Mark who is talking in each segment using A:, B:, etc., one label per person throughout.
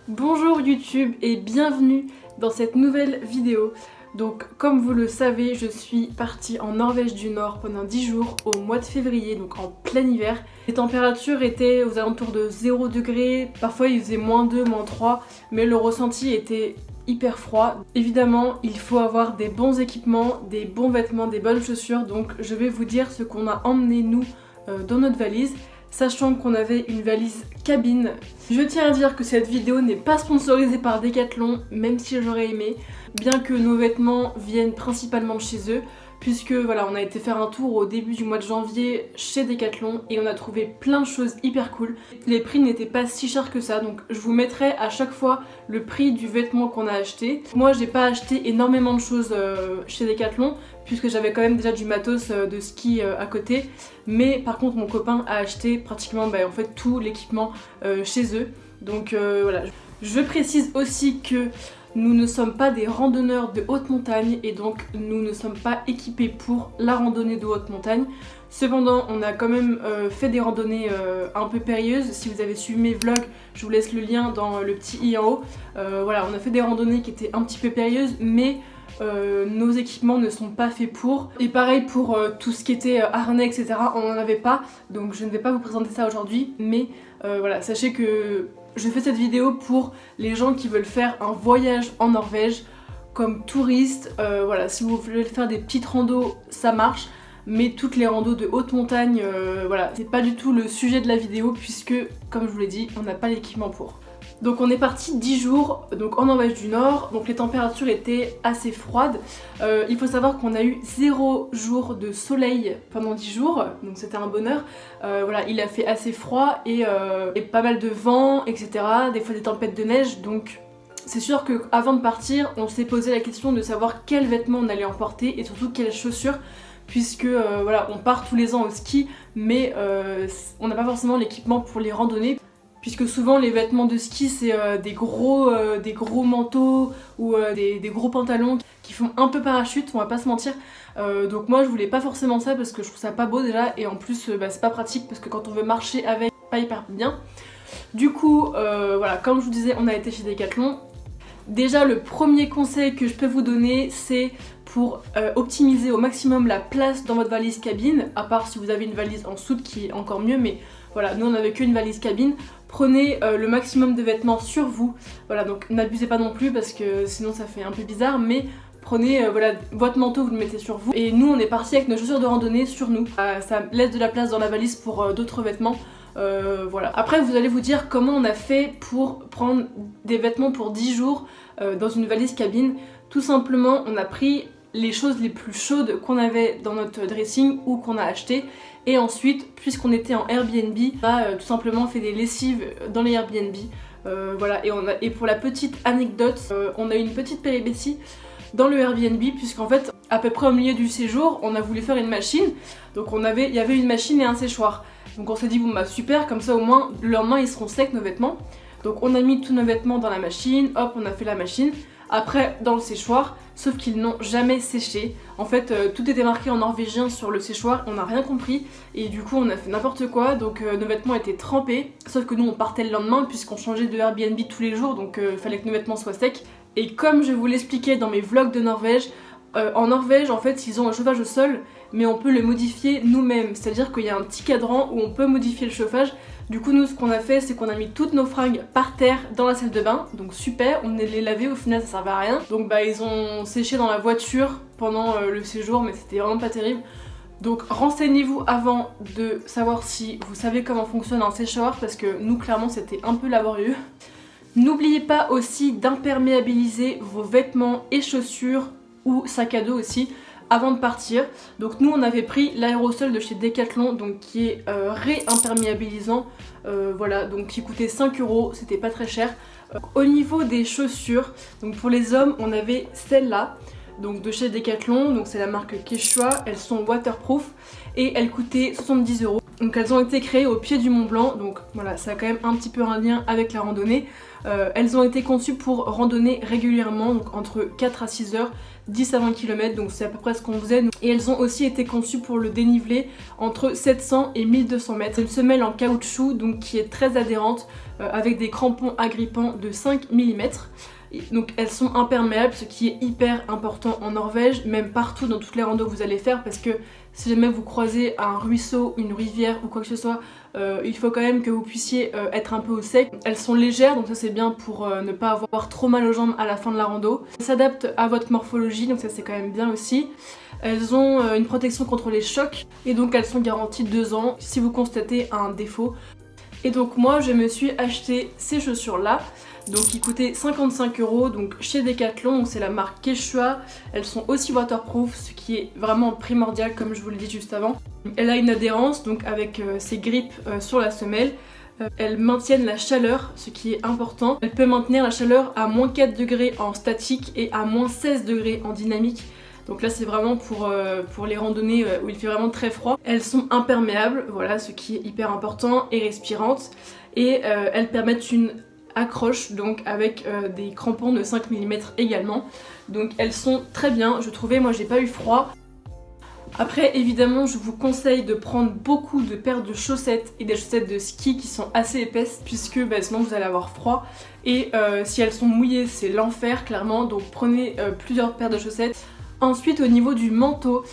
A: Bonjour YouTube et bienvenue dans cette nouvelle vidéo. Donc comme vous le savez, je suis partie en Norvège du Nord pendant 10 jours au mois de février, donc en plein hiver. Les températures étaient aux alentours de 0 degrés, parfois il faisait -2, -3, mais le ressenti était hyper froid. Évidemment, il faut avoir des bons équipements, des bons vêtements, des bonnes chaussures, donc je vais vous dire ce qu'on a emmené nous dans notre valise. Sachant qu'on avait une valise cabine. Je tiens à dire que cette vidéo n'est pas sponsorisée par Decathlon, même si j'aurais aimé, bien que nos vêtements viennent principalement de chez eux, puisque voilà, on a été faire un tour au début du mois de janvier chez Decathlon et on a trouvé plein de choses hyper cool. Les prix n'étaient pas si chers que ça, donc je vous mettrai à chaque fois le prix du vêtement qu'on a acheté. Moi j'ai pas acheté énormément de choses chez Decathlon, puisque j'avais quand même déjà du matos de ski à côté, mais par contre mon copain a acheté pratiquement en fait tout l'équipement chez eux. Donc voilà. Je précise aussi que nous ne sommes pas des randonneurs de haute montagne et donc nous ne sommes pas équipés pour la randonnée de haute montagne. Cependant, on a quand même fait des randonnées un peu périlleuses. Si vous avez suivi mes vlogs, je vous laisse le lien dans le petit i en haut. Voilà, on a fait des randonnées qui étaient un petit peu périlleuses, mais nos équipements ne sont pas faits pour. Et pareil pour tout ce qui était harnais, etc. On n'en avait pas, donc je ne vais pas vous présenter ça aujourd'hui. Mais voilà, sachez que je fais cette vidéo pour les gens qui veulent faire un voyage en Norvège comme touristes. Voilà, si vous voulez faire des petites randos, ça marche. Mais toutes les randos de haute montagne, voilà, c'est pas du tout le sujet de la vidéo puisque, comme je vous l'ai dit, on n'a pas l'équipement pour. Donc on est parti 10 jours donc en Norvège du Nord, donc les températures étaient assez froides. Il faut savoir qu'on a eu 0 jour de soleil pendant 10 jours, donc c'était un bonheur. Voilà, il a fait assez froid et pas mal de vent, etc. Des fois des tempêtes de neige, donc c'est sûr qu'avant de partir, on s'est posé la question de savoir quels vêtements on allait emporter et surtout quelles chaussures. Puisque voilà, on part tous les ans au ski, mais on n'a pas forcément l'équipement pour les randonnées. Puisque souvent les vêtements de ski c'est des gros manteaux ou des gros pantalons qui font un peu parachute, on va pas se mentir. Donc moi je voulais pas forcément ça parce que je trouve ça pas beau déjà et en plus c'est pas pratique parce que quand on veut marcher avec, pas hyper bien. Du coup voilà, comme je vous disais, on a été chez Decathlon. Déjà le premier conseil que je peux vous donner c'est pour optimiser au maximum la place dans votre valise cabine, à part si vous avez une valise en soute qui est encore mieux, mais voilà, nous on avait qu'une valise cabine. Prenez le maximum de vêtements sur vous, voilà, donc n'abusez pas non plus parce que sinon ça fait un peu bizarre, mais prenez voilà, votre manteau, vous le mettez sur vous. Et nous on est parti avec nos chaussures de randonnée sur nous, ça laisse de la place dans la valise pour d'autres vêtements. Voilà. Après vous allez vous dire comment on a fait pour prendre des vêtements pour 10 jours dans une valise cabine. Tout simplement on a pris les choses les plus chaudes qu'on avait dans notre dressing ou qu'on a acheté, et ensuite puisqu'on était en Airbnb, on a tout simplement fait des lessives dans les Airbnb. Voilà, et pour la petite anecdote, on a eu une petite péripétie dans le Airbnb puisqu'en fait à peu près au milieu du séjour on a voulu faire une machine, donc il y avait une machine et un séchoir. Donc on s'est dit bon bah super, comme ça au moins le lendemain ils seront secs nos vêtements. Donc on a mis tous nos vêtements dans la machine, hop on a fait la machine, après dans le séchoir, sauf qu'ils n'ont jamais séché. En fait tout était marqué en norvégien sur le séchoir, on n'a rien compris et du coup on a fait n'importe quoi, donc nos vêtements étaient trempés, sauf que nous on partait le lendemain puisqu'on changeait de Airbnb tous les jours, donc fallait que nos vêtements soient secs. Et comme je vous l'expliquais dans mes vlogs de Norvège, en Norvège en fait ils ont un chauffage au sol mais on peut le modifier nous-mêmes, c'est à dire qu'il y a un petit cadran où on peut modifier le chauffage. Du coup nous ce qu'on a fait c'est qu'on a mis toutes nos fringues par terre dans la salle de bain, donc super, on les lavait, au final ça servait à rien. Donc bah ils ont séché dans la voiture pendant le séjour mais c'était vraiment pas terrible. Donc renseignez-vous avant de savoir si vous savez comment fonctionne un séchoir parce que nous clairement c'était un peu laborieux. N'oubliez pas aussi d'imperméabiliser vos vêtements et chaussures ou sac à dos aussi avant de partir. Donc nous on avait pris l'aérosol de chez Decathlon, donc qui est réimperméabilisant, voilà, donc qui coûtait 5 €, c'était pas très cher. Au niveau des chaussures, donc pour les hommes on avait celles-là, donc de chez Decathlon, donc c'est la marque Quechua, elles sont waterproof et elles coûtaient 70 €. Donc elles ont été créées au pied du Mont Blanc, donc voilà, ça a quand même un petit peu un lien avec la randonnée. Elles ont été conçues pour randonner régulièrement, donc entre 4 à 6 heures. 10 à 20 km, donc c'est à peu près ce qu'on faisait. Et elles ont aussi été conçues pour le dénivelé entre 700 et 1200 mètres. C'est une semelle en caoutchouc donc qui est très adhérente avec des crampons agrippants de 5 mm. Donc elles sont imperméables, ce qui est hyper important en Norvège, même partout dans toutes les randos que vous allez faire, parce que si jamais vous croisez un ruisseau, une rivière ou quoi que ce soit, il faut quand même que vous puissiez être un peu au sec. Elles sont légères, donc ça c'est bien pour ne pas avoir trop mal aux jambes à la fin de la rando. Elles s'adaptent à votre morphologie, donc ça c'est quand même bien aussi. Elles ont une protection contre les chocs, et donc elles sont garanties 2 ans si vous constatez un défaut. Et donc moi je me suis acheté ces chaussures là, donc qui coûtaient 55 €, donc chez Decathlon, donc c'est la marque Quechua. Elles sont aussi waterproof, ce qui est vraiment primordial comme je vous l'ai dit juste avant. Elle a une adhérence donc avec ses grippes sur la semelle. Elles maintiennent la chaleur, ce qui est important. Elle peut maintenir la chaleur à moins 4 degrés en statique et à moins 16 degrés en dynamique. Donc là c'est vraiment pour les randonnées où il fait vraiment très froid. Elles sont imperméables, voilà, ce qui est hyper important, et respirantes. Et elles permettent une accroche donc avec des crampons de 5 mm également. Donc elles sont très bien, je trouvais, moi j'ai pas eu froid. Après évidemment je vous conseille de prendre beaucoup de paires de chaussettes et des chaussettes de ski qui sont assez épaisses, puisque sinon vous allez avoir froid. Et si elles sont mouillées c'est l'enfer clairement, donc prenez plusieurs paires de chaussettes. Ensuite au niveau du manteau,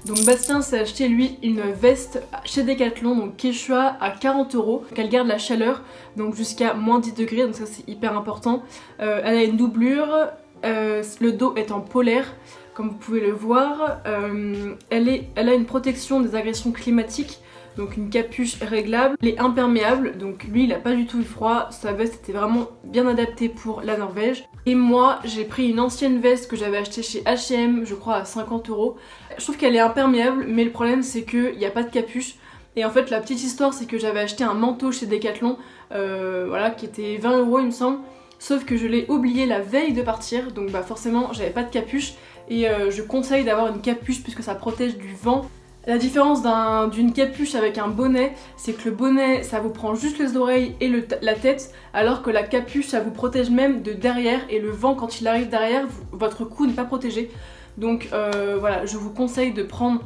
A: donc Bastien s'est acheté lui une veste chez Decathlon, donc Quechua, à 40 €. Donc elle garde la chaleur donc jusqu'à moins 10 degrés, donc ça c'est hyper important. Elle a une doublure, le dos est en polaire comme vous pouvez le voir. Elle a une protection des agressions climatiques, donc une capuche réglable. Elle est imperméable, donc lui il a pas du tout eu froid, sa veste était vraiment bien adaptée pour la Norvège. Et moi j'ai pris une ancienne veste que j'avais achetée chez H&M, je crois à 50 €. Je trouve qu'elle est imperméable, mais le problème c'est qu'il n'y a pas de capuche. Et en fait la petite histoire c'est que j'avais acheté un manteau chez Decathlon, voilà, qui était 20 € il me semble. Sauf que je l'ai oublié la veille de partir, donc forcément j'avais pas de capuche. Et je conseille d'avoir une capuche puisque ça protège du vent. La différence d'une capuche avec un bonnet, c'est que le bonnet ça vous prend juste les oreilles et la tête, alors que la capuche ça vous protège même de derrière, et le vent quand il arrive derrière, votre cou n'est pas protégé. Donc voilà, je vous conseille de prendre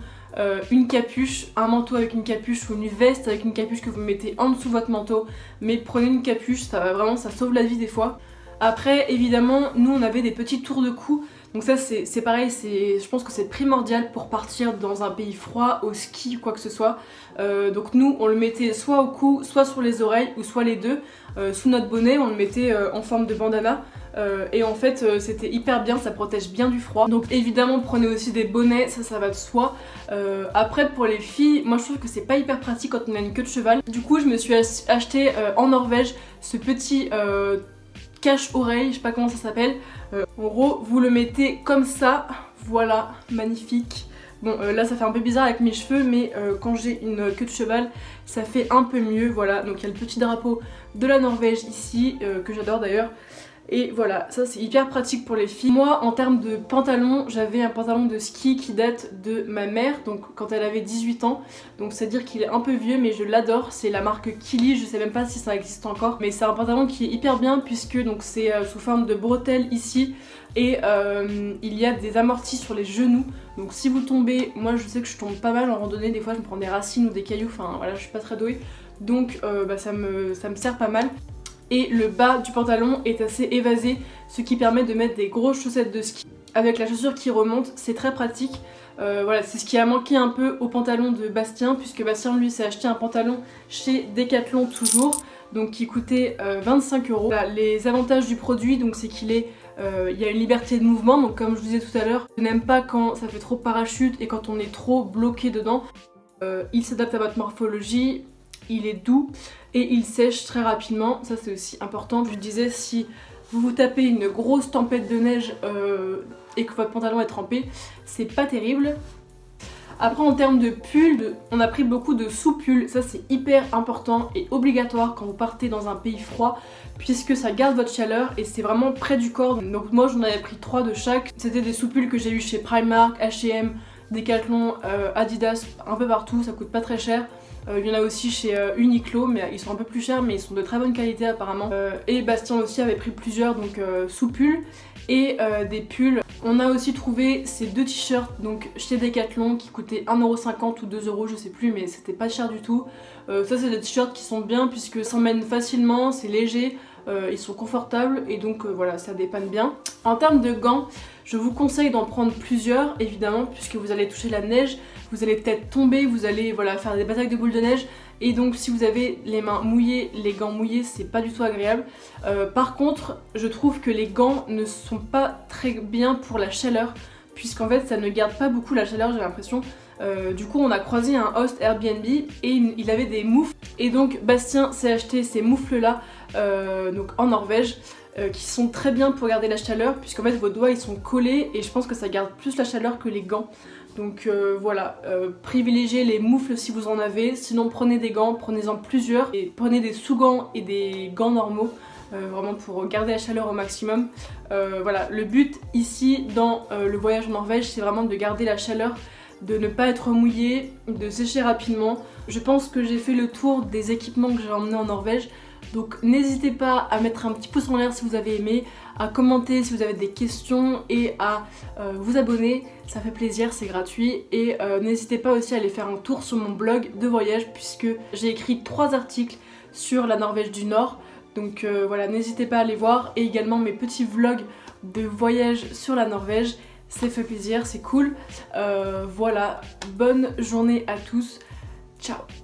A: une capuche, un manteau avec une capuche ou une veste avec une capuche que vous mettez en dessous de votre manteau, mais prenez une capuche, ça va vraiment, ça sauve la vie des fois. Après évidemment nous on avait des petits tours de cou. Donc ça c'est pareil, je pense que c'est primordial pour partir dans un pays froid, au ski ou quoi que ce soit. Donc nous on le mettait soit au cou, soit sur les oreilles, ou soit les deux. Sous notre bonnet on le mettait en forme de bandana. Et en fait c'était hyper bien, ça protège bien du froid. Donc évidemment prenez aussi des bonnets, ça va de soi. Après pour les filles, moi je trouve que c'est pas hyper pratique quand on a une queue de cheval. Du coup je me suis acheté en Norvège ce petit cache-oreille, je sais pas comment ça s'appelle. En gros vous le mettez comme ça, voilà, magnifique. Bon là ça fait un peu bizarre avec mes cheveux, mais quand j'ai une queue de cheval ça fait un peu mieux, voilà. Donc il y a le petit drapeau de la Norvège ici, que j'adore d'ailleurs. Et voilà, ça c'est hyper pratique pour les filles. Moi en termes de pantalon, j'avais un pantalon de ski qui date de ma mère, donc quand elle avait 18 ans. Donc c'est à dire qu'il est un peu vieux, mais je l'adore. C'est la marque Kili, je sais même pas si ça existe encore. Mais c'est un pantalon qui est hyper bien, puisque donc c'est sous forme de bretelles ici. Et il y a des amortis sur les genoux. Donc si vous tombez, moi je sais que je tombe pas mal en randonnée, des fois je me prends des racines ou des cailloux, enfin voilà, je suis pas très douée. Donc ça me sert pas mal. Et le bas du pantalon est assez évasé, ce qui permet de mettre des grosses chaussettes de ski. Avec la chaussure qui remonte, c'est très pratique. Voilà, c'est ce qui a manqué un peu au pantalon de Bastien, puisque Bastien lui s'est acheté un pantalon chez Decathlon toujours, donc qui coûtait 25 €. Voilà, les avantages du produit, donc c'est qu'il est il y a une liberté de mouvement, donc comme je vous disais tout à l'heure, je n'aime pas quand ça fait trop parachute et quand on est trop bloqué dedans. Il s'adapte à votre morphologie, il est doux et il sèche très rapidement, ça c'est aussi important. Je vous disais, si vous vous tapez une grosse tempête de neige et que votre pantalon est trempé, c'est pas terrible. Après en termes de pull, on a pris beaucoup de sous-pulls, ça c'est hyper important et obligatoire quand vous partez dans un pays froid, puisque ça garde votre chaleur et c'est vraiment près du corps. Donc moi j'en avais pris 3 de chaque. C'était des sous-pulls que j'ai eu chez Primark, H&M, Decathlon, Adidas, un peu partout, ça coûte pas très cher. Il y en a aussi chez Uniqlo, mais ils sont un peu plus chers, mais ils sont de très bonne qualité apparemment. Et Bastien aussi avait pris plusieurs, donc sous pull et des pulls. On a aussi trouvé ces deux t-shirts donc chez Decathlon qui coûtaient 1,50€ ou 2€, je sais plus, mais c'était pas cher du tout. Ça c'est des t-shirts qui sont bien puisque s'emmènent facilement, c'est léger, ils sont confortables et donc voilà, ça dépanne bien. En termes de gants, je vous conseille d'en prendre plusieurs évidemment puisque vous allez toucher la neige, vous allez peut-être tomber, vous allez voilà, faire des batailles de boules de neige et donc si vous avez les mains mouillées, les gants mouillés, c'est pas du tout agréable. Par contre, je trouve que les gants ne sont pas très bien pour la chaleur puisqu'en fait ça ne garde pas beaucoup la chaleur, j'ai l'impression. Du coup on a croisé un host Airbnb et il avait des moufles et donc Bastien s'est acheté ces moufles là donc en Norvège qui sont très bien pour garder la chaleur puisqu'en fait vos doigts ils sont collés et je pense que ça garde plus la chaleur que les gants. Donc voilà, privilégiez les moufles si vous en avez, sinon prenez des gants, prenez-en plusieurs et prenez des sous-gants et des gants normaux. Vraiment pour garder la chaleur au maximum. Voilà, le but ici dans le voyage en Norvège c'est vraiment de garder la chaleur, de ne pas être mouillé, de sécher rapidement. Je pense que j'ai fait le tour des équipements que j'ai emmenés en Norvège. Donc n'hésitez pas à mettre un petit pouce en l'air si vous avez aimé, à commenter si vous avez des questions et à vous abonner, ça fait plaisir, c'est gratuit. Et n'hésitez pas aussi à aller faire un tour sur mon blog de voyage puisque j'ai écrit 3 articles sur la Norvège du Nord. Donc voilà, n'hésitez pas à aller voir et également mes petits vlogs de voyage sur la Norvège. Ça fait plaisir, c'est cool. Voilà, bonne journée à tous. Ciao!